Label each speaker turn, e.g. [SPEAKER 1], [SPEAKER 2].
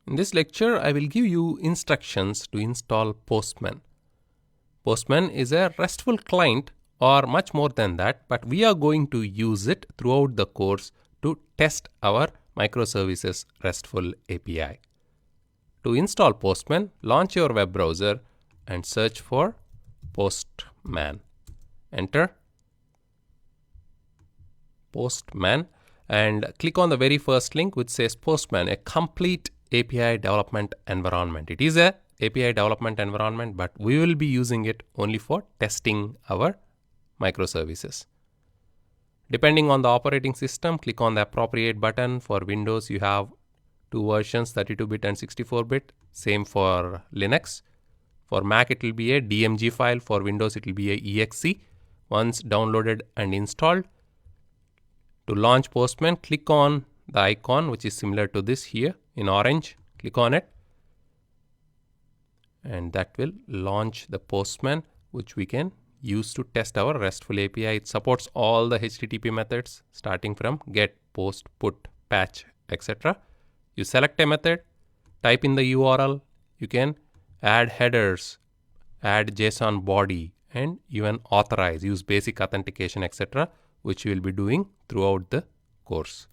[SPEAKER 1] In this lecture, I will give you instructions to install Postman. Postman is a RESTful client or much more than that, but we are going to use it throughout the course to test our microservices RESTful API. To install Postman, launch your web browser and search for Postman. Enter Postman and click on the very first link which says Postman, a complete API development environment. It is a API development environment, but we will be using it only for testing our microservices. Depending on the operating system, click on the appropriate button. For Windows, you have two versions, 32-bit and 64-bit. Same for Linux. For Mac, it will be a DMG file. For Windows, it will be a exe. Once downloaded and installed, to launch Postman, click on the icon which is similar to this here in orange. Click on it and that will launch the Postman, which we can use to test our RESTful API. It supports all the HTTP methods starting from get, post, put, patch, etc. You select a method, type in the URL, you can add headers, add JSON body, and even authorize, use basic authentication, etc., which we will be doing throughout the course.